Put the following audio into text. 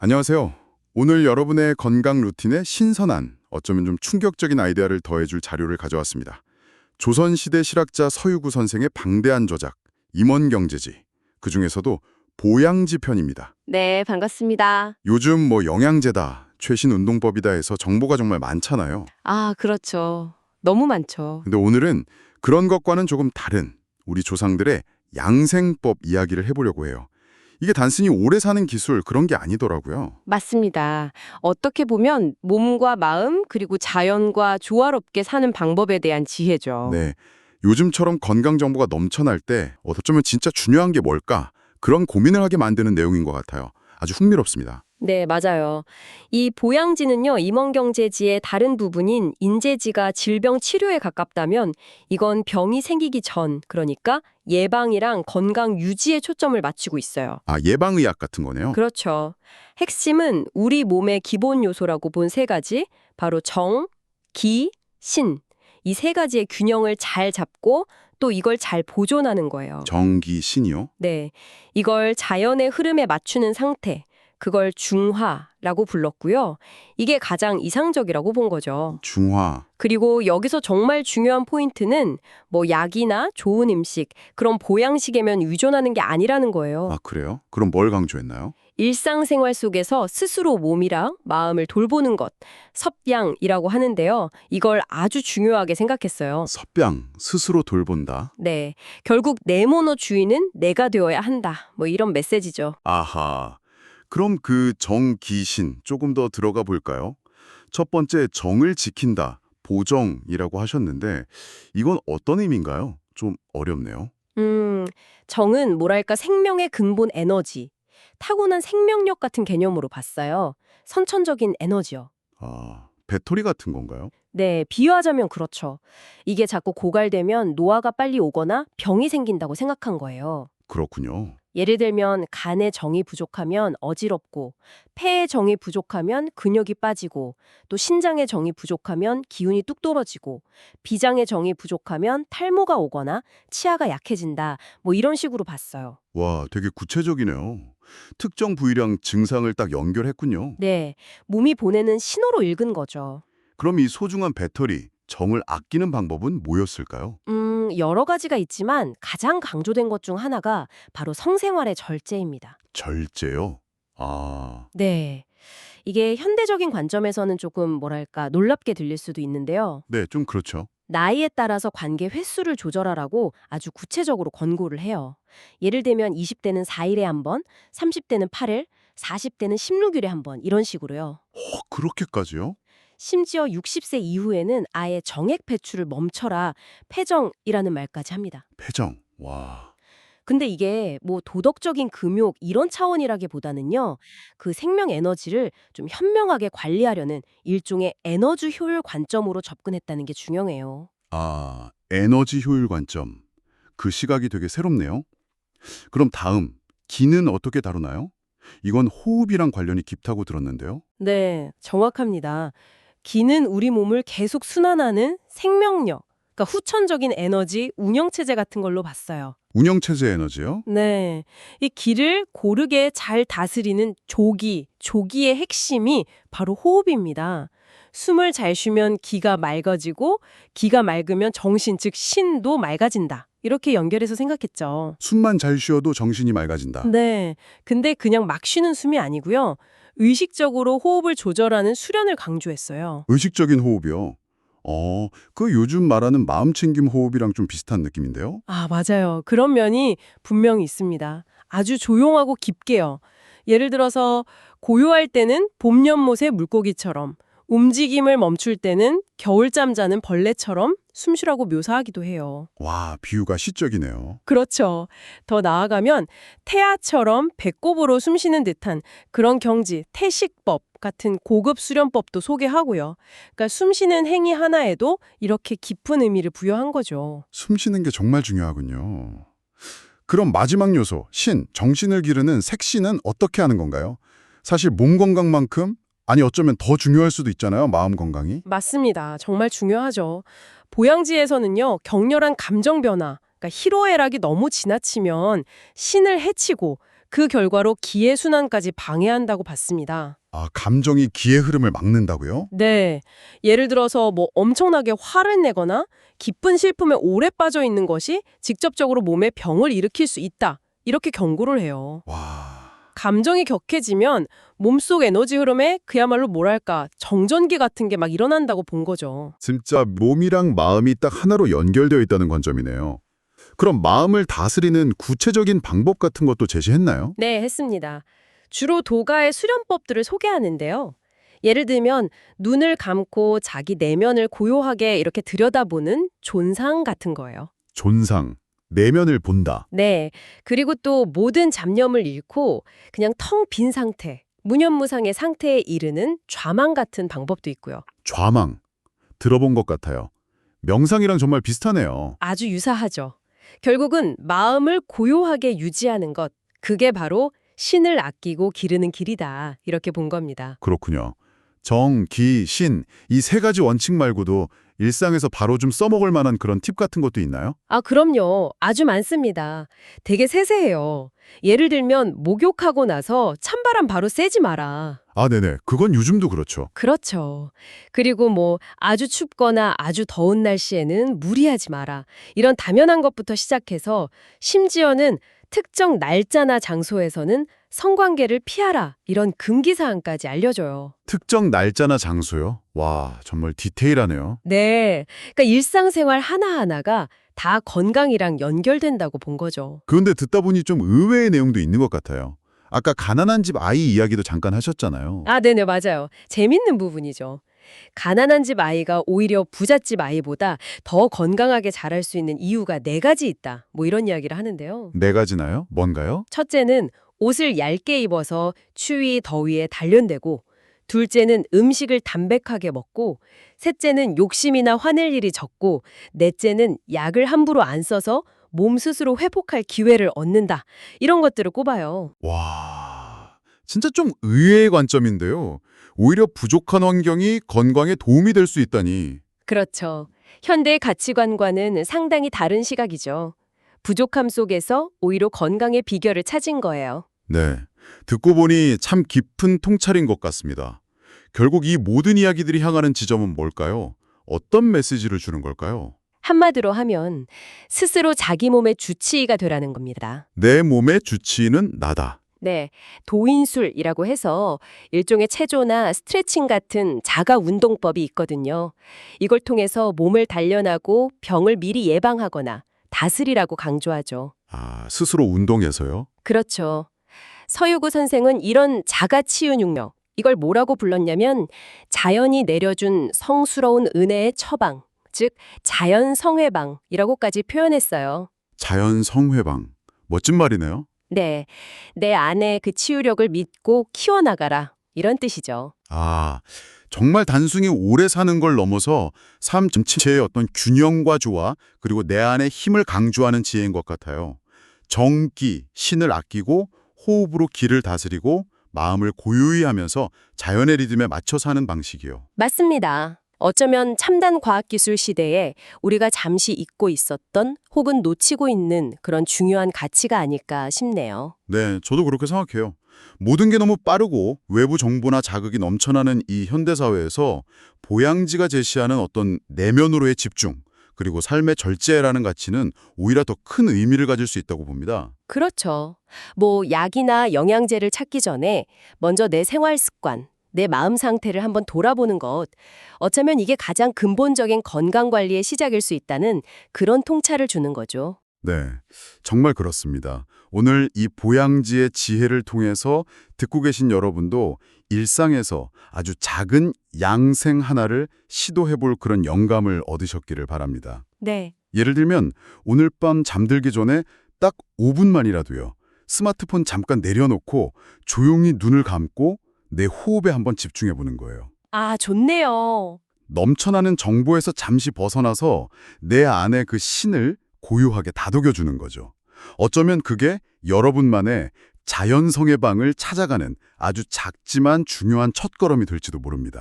안녕하세요. 오늘 여러분의 건강 루틴에 신선한, 어쩌면 좀 충격적인 아이디어를 더해줄 자료를 가져왔습니다. 조선시대 실학자 서유구 선생의 방대한 저작, 임원경제지. 그중에서도 보양지 편입니다. 네, 반갑습니다. 요즘 영양제다, 최신 운동법이다 해서 정보가 정말 많잖아요. 아, 그렇죠. 너무 많죠. 근데 오늘은 그런 것과는 조금 다른 우리 조상들의 양생법 이야기를 해보려고 해요. 이게 단순히 오래 사는 기술 그런 게 아니더라고요. 맞습니다. 어떻게 보면 몸과 마음 그리고 자연과 조화롭게 사는 방법에 대한 지혜죠. 네, 요즘처럼 건강 정보가 넘쳐날 때 어쩌면 진짜 중요한 게 뭘까? 그런 고민을 하게 만드는 내용인 것 같아요. 아주 흥미롭습니다. 네, 맞아요. 이 보양지는요, 임원경제지의 다른 부분인 인제지가 질병 치료에 가깝다면 이건 병이 생기기 전, 그러니까 예방이랑 건강 유지에 초점을 맞추고 있어요. 아, 예방의학 같은 거네요. 그렇죠. 핵심은 우리 몸의 기본 요소라고 본 세 가지, 바로 정, 기, 신. 이 세 가지의 균형을 잘 잡고 또 이걸 잘 보존하는 거예요. 정기, 신이요? 네. 이걸 자연의 흐름에 맞추는 상태, 그걸 중화라고 불렀고요. 이게 가장 이상적이라고 본 거죠. 중화. 그리고 여기서 정말 중요한 포인트는 약이나 좋은 음식, 그런 보양식에만 의존하는 게 아니라는 거예요. 아, 그래요? 그럼 뭘 강조했나요? 일상생활 속에서 스스로 몸이랑 마음을 돌보는 것, 섭양이라고 하는데요. 이걸 아주 중요하게 생각했어요. 섭양, 스스로 돌본다. 네, 결국 내 모노 주인은 내가 되어야 한다. 이런 메시지죠. 아하. 그럼 그 정기신 조금 더 들어가 볼까요? 첫 번째 정을 지킨다, 보정이라고 하셨는데 이건 어떤 의미인가요? 좀 어렵네요. 음, 정은 뭐랄까 생명의 근본 에너지, 타고난 생명력 같은 개념으로 봤어요. 선천적인 에너지요. 아, 배터리 같은 건가요? 네, 비유하자면 그렇죠. 이게 자꾸 고갈되면 노화가 빨리 오거나 병이 생긴다고 생각한 거예요. 그렇군요. 예를 들면 간의 정이 부족하면 어지럽고, 폐의 정이 부족하면 근육이 빠지고, 또 신장의 정이 부족하면 기운이 뚝 떨어지고, 비장의 정이 부족하면 탈모가 오거나 치아가 약해진다. 이런 식으로 봤어요. 와, 되게 구체적이네요. 특정 부위랑 증상을 딱 연결했군요. 네, 몸이 보내는 신호로 읽은 거죠. 그럼 이 소중한 배터리, 정을 아끼는 방법은 뭐였을까요? 여러 가지가 있지만 가장 강조된 것 중 하나가 바로 성생활의 절제입니다. 절제요? 아, 네. 이게 현대적인 관점에서는 조금 뭐랄까 놀랍게 들릴 수도 있는데요. 네, 좀 그렇죠. 나이에 따라서 관계 횟수를 조절하라고 아주 구체적으로 권고를 해요. 예를 들면 20대는 4일에 한 번, 30대는 8일, 40대는 16일에 한 번 이런 식으로요. 그렇게까지요? 심지어 60세 이후에는 아예 정액 배출을 멈춰라, 폐정이라는 말까지 합니다. 폐정. 와, 근데 이게 도덕적인 금욕 이런 차원이라기보다는요. 그 생명 에너지를 좀 현명하게 관리하려는 일종의 에너지 효율 관점으로 접근했다는 게 중요해요. 아, 에너지 효율 관점. 그 시각이 되게 새롭네요. 그럼 다음, 기는 어떻게 다루나요? 이건 호흡이랑 관련이 깊다고 들었는데요. 네, 정확합니다. 기는 우리 몸을 계속 순환하는 생명력, 그러니까 후천적인 에너지, 운영체제 같은 걸로 봤어요. 운영체제 에너지요? 네. 이 기를 고르게 잘 다스리는 조기의 핵심이 바로 호흡입니다. 숨을 잘 쉬면 기가 맑아지고 기가 맑으면 정신, 즉 신도 맑아진다. 이렇게 연결해서 생각했죠. 숨만 잘 쉬어도 정신이 맑아진다. 네. 근데 그냥 막 쉬는 숨이 아니고요. 의식적으로 호흡을 조절하는 수련을 강조했어요. 의식적인 호흡이요. 그 요즘 말하는 마음챙김 호흡이랑 좀 비슷한 느낌인데요? 아, 맞아요. 그런 면이 분명히 있습니다. 아주 조용하고 깊게요. 예를 들어서 고요할 때는 봄 연못의 물고기처럼, 움직임을 멈출 때는 겨울잠 자는 벌레처럼 숨 쉬라고 묘사하기도 해요. 와, 비유가 시적이네요. 그렇죠. 더 나아가면 태아처럼 배꼽으로 숨 쉬는 듯한 그런 경지, 태식법 같은 고급 수련법도 소개하고요. 그러니까 숨 쉬는 행위 하나에도 이렇게 깊은 의미를 부여한 거죠. 숨 쉬는 게 정말 중요하군요. 그럼 마지막 요소, 신, 정신을 기르는 색신은 어떻게 하는 건가요? 사실 몸 건강만큼, 아니 어쩌면 더 중요할 수도 있잖아요, 마음 건강이. 맞습니다. 정말 중요하죠. 보양지에서는요, 격렬한 감정 변화, 그러니까 희로애락이 너무 지나치면 신을 해치고 그 결과로 기의 순환까지 방해한다고 봤습니다. 아, 감정이 기의 흐름을 막는다고요? 네. 예를 들어서 뭐 엄청나게 화를 내거나 기쁜 슬픔에 오래 빠져 있는 것이 직접적으로 몸에 병을 일으킬 수 있다. 이렇게 경고를 해요. 와, 감정이 격해지면 몸속 에너지 흐름에 그야말로 뭐랄까 정전기 같은 게 막 일어난다고 본 거죠. 진짜 몸이랑 마음이 딱 하나로 연결되어 있다는 관점이네요. 그럼 마음을 다스리는 구체적인 방법 같은 것도 제시했나요? 네, 했습니다. 주로 도가의 수련법들을 소개하는데요. 예를 들면 눈을 감고 자기 내면을 고요하게 이렇게 들여다보는 존상 같은 거예요. 존상, 내면을 본다. 네. 그리고 또 모든 잡념을 잃고 그냥 텅 빈 상태, 무념무상의 상태에 이르는 좌망 같은 방법도 있고요. 좌망, 들어본 것 같아요. 명상이랑 정말 비슷하네요. 아주 유사하죠. 결국은 마음을 고요하게 유지하는 것, 그게 바로 신을 아끼고 기르는 길이다. 이렇게 본 겁니다. 그렇군요. 정, 기, 신, 이 세 가지 원칙 말고도 일상에서 바로 좀 써먹을 만한 그런 팁 같은 것도 있나요? 아, 그럼요. 아주 많습니다. 되게 세세해요. 예를 들면 목욕하고 나서 찬바람 바로 쐬지 마라. 아, 네네. 그건 요즘도 그렇죠. 그렇죠. 그리고 뭐 아주 춥거나 아주 더운 날씨에는 무리하지 마라. 이런 당연한 것부터 시작해서 심지어는 특정 날짜나 장소에서는 성관계를 피하라. 이런 금기사항까지 알려줘요. 특정 날짜나 장소요? 와, 정말 디테일하네요. 네. 그러니까 일상생활 하나하나가 다 건강이랑 연결된다고 본 거죠. 그런데 듣다 보니 좀 의외의 내용도 있는 것 같아요. 아까 가난한 집 아이 이야기도 잠깐 하셨잖아요. 아, 네네, 맞아요. 재밌는 부분이죠. 가난한 집 아이가 오히려 부잣집 아이보다 더 건강하게 자랄 수 있는 이유가 네 가지 있다. 뭐 이런 이야기를 하는데요. 네 가지나요? 뭔가요? 첫째는 옷을 얇게 입어서 추위, 더위에 단련되고, 둘째는 음식을 담백하게 먹고, 셋째는 욕심이나 화낼 일이 적고, 넷째는 약을 함부로 안 써서 몸 스스로 회복할 기회를 얻는다. 이런 것들을 꼽아요. 와, 진짜 좀 의외의 관점인데요. 오히려 부족한 환경이 건강에 도움이 될 수 있다니. 그렇죠. 현대의 가치관과는 상당히 다른 시각이죠. 부족함 속에서 오히려 건강의 비결을 찾은 거예요. 네, 듣고 보니 참 깊은 통찰인 것 같습니다. 결국 이 모든 이야기들이 향하는 지점은 뭘까요? 어떤 메시지를 주는 걸까요? 한마디로 하면 스스로 자기 몸의 주치의가 되라는 겁니다. 내 몸의 주치의는 나다. 네, 도인술이라고 해서 일종의 체조나 스트레칭 같은 자가 운동법이 있거든요. 이걸 통해서 몸을 단련하고 병을 미리 예방하거나 다스리라고 강조하죠. 아, 스스로 운동해서요? 그렇죠. 서유구 선생은 이런 자가치유능력, 이걸 뭐라고 불렀냐면 자연이 내려준 성스러운 은혜의 처방, 즉 자연성회방이라고까지 표현했어요. 자연 성회방. 멋진 말이네요. 네, 내 안에 그 치유력을 믿고 키워나가라. 이런 뜻이죠. 아, 정말 단순히 오래 사는 걸 넘어서 삶 전체의 어떤 균형과 조화, 그리고 내 안의 힘을 강조하는 지혜인 것 같아요. 정기, 신을 아끼고 호흡으로 기를 다스리고 마음을 고요히 하면서 자연의 리듬에 맞춰 사는 방식이요. 맞습니다. 어쩌면 첨단 과학기술 시대에 우리가 잠시 잊고 있었던 혹은 놓치고 있는 그런 중요한 가치가 아닐까 싶네요. 네, 저도 그렇게 생각해요. 모든 게 너무 빠르고 외부 정보나 자극이 넘쳐나는 이 현대사회에서 보양지가 제시하는 어떤 내면으로의 집중, 그리고 삶의 절제라는 가치는 오히려 더 큰 의미를 가질 수 있다고 봅니다. 그렇죠. 뭐 약이나 영양제를 찾기 전에 먼저 내 생활 습관, 내 마음 상태를 한번 돌아보는 것, 어쩌면 이게 가장 근본적인 건강관리의 시작일 수 있다는 그런 통찰을 주는 거죠. 네, 정말 그렇습니다. 오늘 이 보양지의 지혜를 통해서 듣고 계신 여러분도 일상에서 아주 작은 양생 하나를 시도해볼 그런 영감을 얻으셨기를 바랍니다. 네. 예를 들면 오늘 밤 잠들기 전에 딱 5분만이라도요. 스마트폰 잠깐 내려놓고 조용히 눈을 감고 내 호흡에 한번 집중해보는 거예요. 아, 좋네요. 넘쳐나는 정보에서 잠시 벗어나서 내 안에 그 신을 고요하게 다독여주는 거죠. 어쩌면 그게 여러분만의 자연성의 방을 찾아가는 아주 작지만 중요한 첫걸음이 될지도 모릅니다.